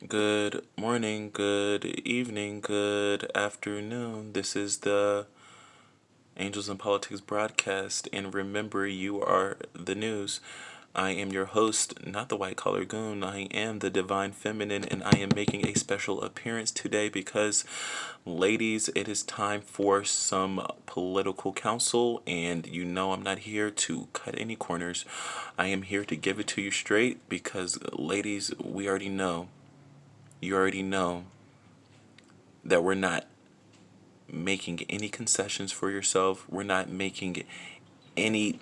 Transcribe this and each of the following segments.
Good morning, good evening, good afternoon. This is the Angels in Politics broadcast, and remember, you are the news. I am your host, not the white collar goon. I am the divine feminine, and I am making a special appearance today because, ladies, it is time for some political counsel. And you know, I'm not here to cut any corners. I am here to give it to you straight because, ladies, we already know. You already know that we're not making any concessions for yourself. We're not making any,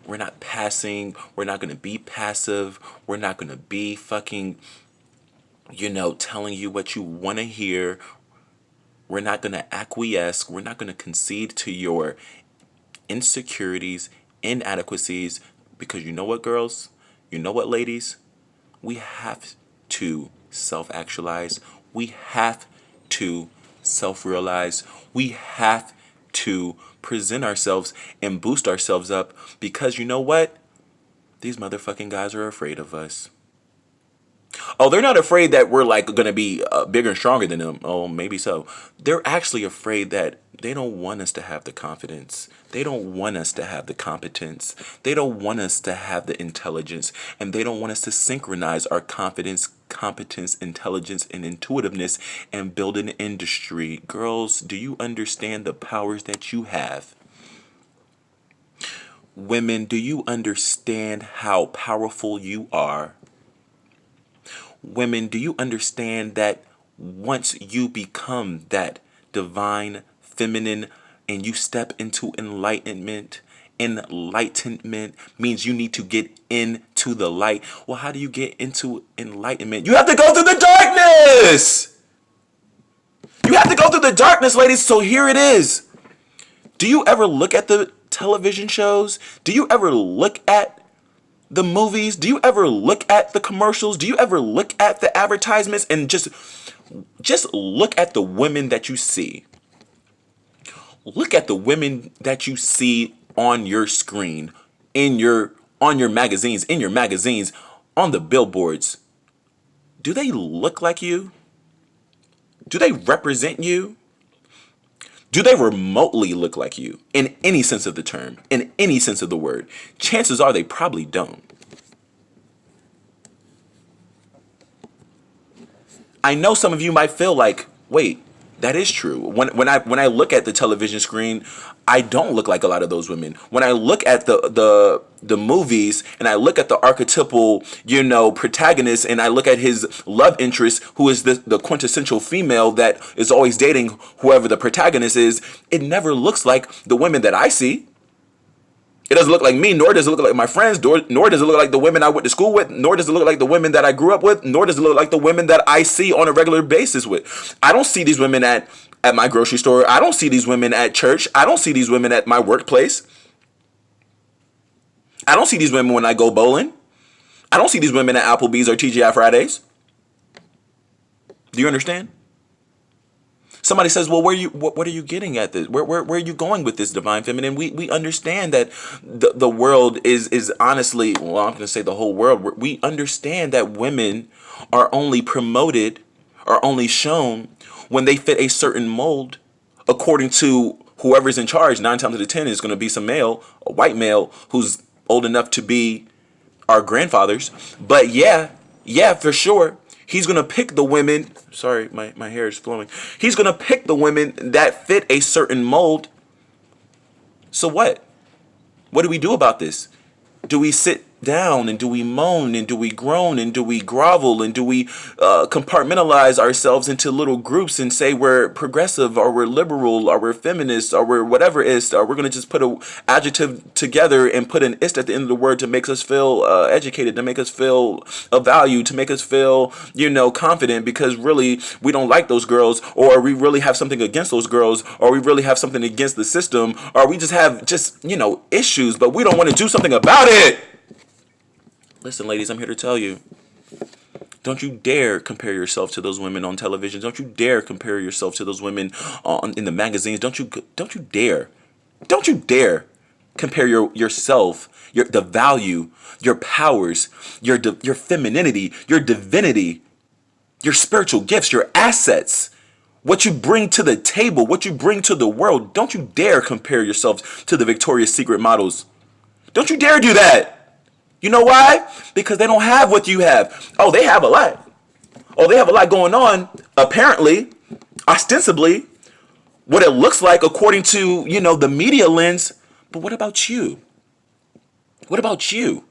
we're not passing. We're not going to be passive. We're not going to be fucking, telling you what you want to hear. We're not going to acquiesce. We're not going to concede to your insecurities, inadequacies, because you know what, girls? You know what, ladies? We have to self actualize. We have to self realize. We have to present ourselves and boost ourselves up because you know what? These motherfucking guys are afraid of us. Oh, they're not afraid that we're like going to be bigger and stronger than them. Oh, maybe so. They're actually afraid that they don't want us to have the confidence. They don't want us to have the competence. They don't want us to have the intelligence. And they don't want us to synchronize our confidence, competence, intelligence, and intuitiveness and build an industry. Girls, do you understand the powers that you have? Women, do you understand how powerful you are? Women, do you understand that once you become that divine feminine and you step into enlightenment means you need to get into the light. Well, how do you get into enlightenment? You have to go through the darkness. You have to go through the darkness, ladies. So here it is. Do you ever look at the television shows? Do you ever look at the movies? Do you ever look at the commercials? Do you ever look at the advertisements and just look at the women that you see? Look at the women that you see on your screen, on your magazines, on the billboards. Do they look like you? Do they represent you? Do they remotely look like you in any sense of the term, in any sense of the word? Chances are they probably don't. I know some of you might feel like, wait, that is true. When I look at the television screen, I don't look like a lot of those women. When I look at the movies and I look at the archetypal, protagonist and I look at his love interest, who is the quintessential female that is always dating whoever the protagonist is, it never looks like the women that I see. It doesn't look like me, nor does it look like my friends, nor does it look like the women I went to school with, nor does it look like the women that I grew up with, nor does it look like the women that I see on a regular basis with. I don't see these women at my grocery store. I don't see these women at church. I don't see these women at my workplace. I don't see these women when I go bowling. I don't see these women at Applebee's or TGI Fridays. Do you understand? Somebody says, well, what are you getting at this? Where are you going with this, divine feminine? We understand that the world is honestly, well, I'm going to say the whole world. We understand that women are only promoted, are only shown when they fit a certain mold according to whoever's in charge. 9 times out of 10 is going to be some male, a white male who's old enough to be our grandfathers. But yeah, for sure. He's going to pick the women. Sorry, my hair is flowing. He's going to pick the women that fit a certain mold. So what? What do we do about this? Do we sit down and do we moan and do we groan and do we grovel and do we compartmentalize ourselves into little groups and say we're progressive or we're liberal or we're feminist or we're whatever is, or we're going to just put an adjective together and put an ist at the end of the word to make us feel educated, to make us feel of value, to make us feel, confident, because really we don't like those girls, or we really have something against those girls, or we really have something against the system, or we just have issues, but we don't want to do something about it. Listen, ladies, I'm here to tell you, don't you dare compare yourself to those women on television. Don't you dare compare yourself to those women in the magazines. Don't you dare. Don't you dare compare yourself, the value, your powers, your femininity, your divinity Your spiritual gifts, your assets, what you bring to the table, what you bring to the world. Don't you dare compare yourselves to the Victoria's Secret models. Don't you dare do that. You know why? Because they don't have what you have. Oh, they have a lot. Oh, they have a lot going on, apparently, ostensibly, what it looks like according to, the media lens. But what about you? What about you?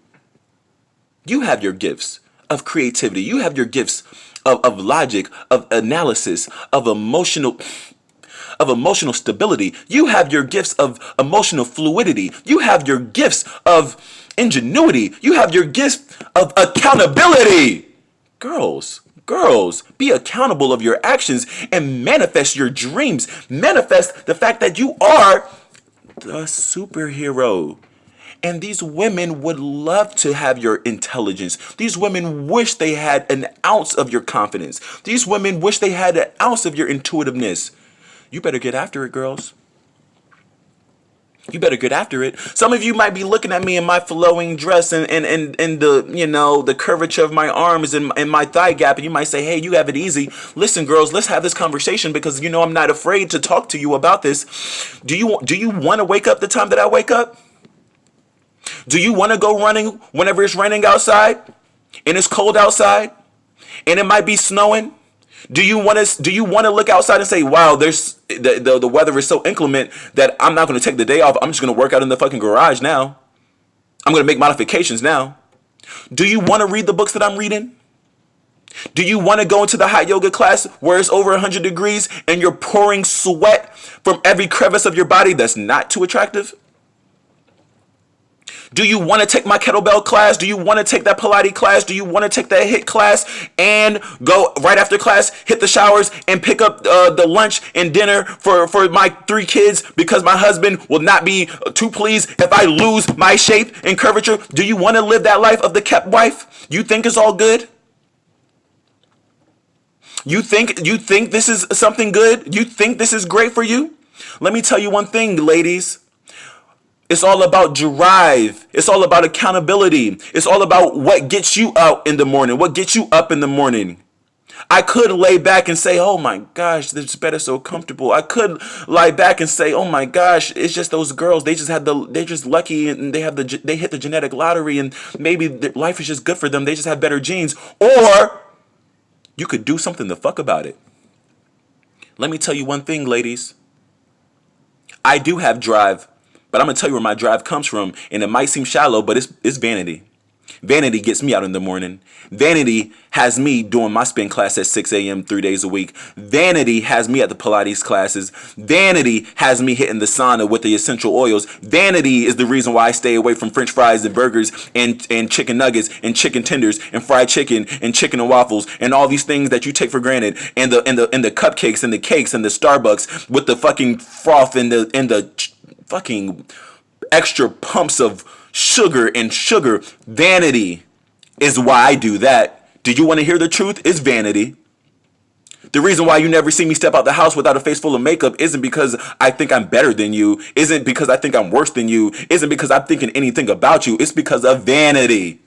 You have your gifts of creativity. You have your gifts of logic, of analysis, of emotional stability. You have your gifts of emotional fluidity. You have your gifts of ingenuity. You have your gifts of accountability. Girls, be accountable of your actions and manifest your dreams. Manifest the fact that you are the superhero. And these women would love to have your intelligence. These women wish they had an ounce of your confidence. These women wish they had an ounce of your intuitiveness. You better get after it, girls. You better get after it. Some of you might be looking at me in my flowing dress and the, the curvature of my arms and my thigh gap, and you might say, hey, you have it easy. Listen, girls, let's have this conversation because I'm not afraid to talk to you about this. Do you want to wake up the time that I wake up? Do you want to go running whenever it's raining outside and it's cold outside and it might be snowing? Do you want to look outside and say, wow, there's the weather is so inclement that I'm not going to take the day off. I'm just going to work out in the fucking garage now. I'm going to make modifications now. Do you want to read the books that I'm reading? Do you want to go into the hot yoga class where it's over 100 degrees and you're pouring sweat from every crevice of your body that's not too attractive? Do you want to take my kettlebell class? Do you want to take that Pilates class? Do you want to take that HIIT class and go right after class, hit the showers and pick up the lunch and dinner for my 3 kids because my husband will not be too pleased if I lose my shape and curvature? Do you want to live that life of the kept wife? You think it's all good? You think this is something good? You think this is great for you? Let me tell you one thing, ladies. It's all about drive. It's all about accountability. It's all about what gets you out in the morning, what gets you up in the morning. I could lay back and say, oh my gosh, this bed is so comfortable. I could lie back and say, oh my gosh, it's just those girls. They're just lucky and they hit the genetic lottery and maybe life is just good for them. They just have better genes. Or you could do something the fuck about it. Let me tell you one thing, ladies. I do have drive. But I'm going to tell you where my drive comes from. And it might seem shallow, but it's vanity. Vanity gets me out in the morning. Vanity has me doing my spin class at 6 a.m. 3 days a week. Vanity has me at the Pilates classes. Vanity has me hitting the sauna with the essential oils. Vanity is the reason why I stay away from French fries and burgers and chicken nuggets and chicken tenders and fried chicken and waffles and all these things that you take for granted. And the cupcakes and the cakes and the Starbucks with the fucking froth and the fucking extra pumps of sugar. Vanity is why I do that. Do you want to hear the truth? It's vanity. The reason why you never see me step out the house without a face full of makeup isn't because I think I'm better than you, isn't because I think I'm worse than you, isn't because I'm thinking anything about you. It's because of vanity.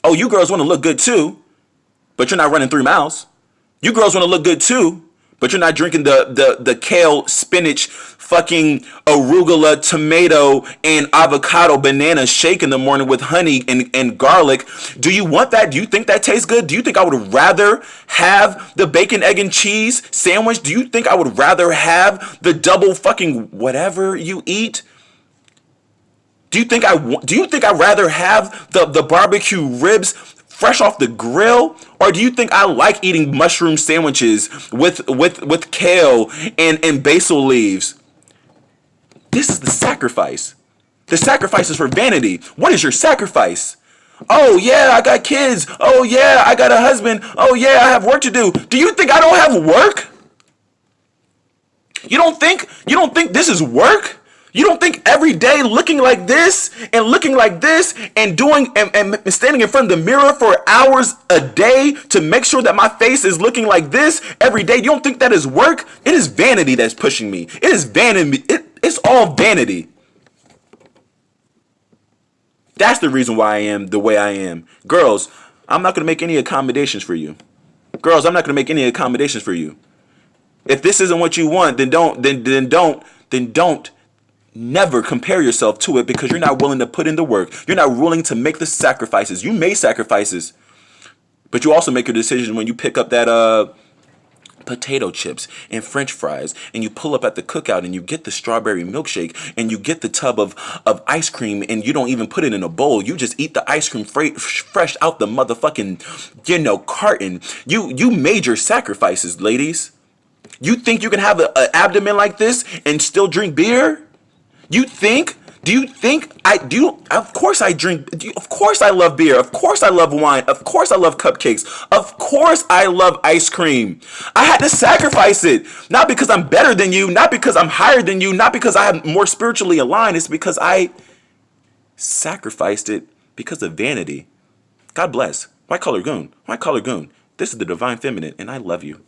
Oh, you girls want to look good too, but you're not running 3 miles. You girls want to look good too, but you're not drinking the kale, spinach, fucking arugula, tomato, and avocado banana shake in the morning with honey and garlic. Do you want that? Do you think that tastes good? Do you think I would rather have the bacon, egg, and cheese sandwich? Do you think I would rather have the double fucking whatever you eat? Do you think I'd rather have the barbecue ribs fresh off the grill? Or do you think I like eating mushroom sandwiches with kale and basil leaves? This is the sacrifice. The sacrifice is for vanity. What is your sacrifice? Oh yeah, I got kids. Oh yeah, I got a husband. Oh yeah, I have work to do. Do you think I don't have work? You don't think this is work? You don't think every day looking like this and doing and standing in front of the mirror for hours a day to make sure that my face is looking like this every day, you don't think that is work? It is vanity that's pushing me. It is vanity. It's all vanity. That's the reason why I am the way I am. Girls, I'm not going to make any accommodations for you. Girls, I'm not going to make any accommodations for you. If this isn't what you want, then don't never compare yourself to it, because you're not willing to put in the work. You're not willing to make the sacrifices. You made sacrifices, but you also make your decision when you pick up that potato chips and french fries, and you pull up at the cookout and you get the strawberry milkshake and you get the tub of ice cream, and you don't even put it in a bowl. You just eat the ice cream fresh out the motherfucking carton. You made your sacrifices, ladies. You think you can have an abdomen like this and still drink beer? You think? Do you think I do? Of course I drink. Of course I love beer. Of course I love wine. Of course I love cupcakes. Of course I love ice cream. I had to sacrifice it. Not because I'm better than you. Not because I'm higher than you. Not because I'm more spiritually aligned. It's because I sacrificed it because of vanity. God bless. White collar goon. White collar goon. This is the divine feminine, and I love you.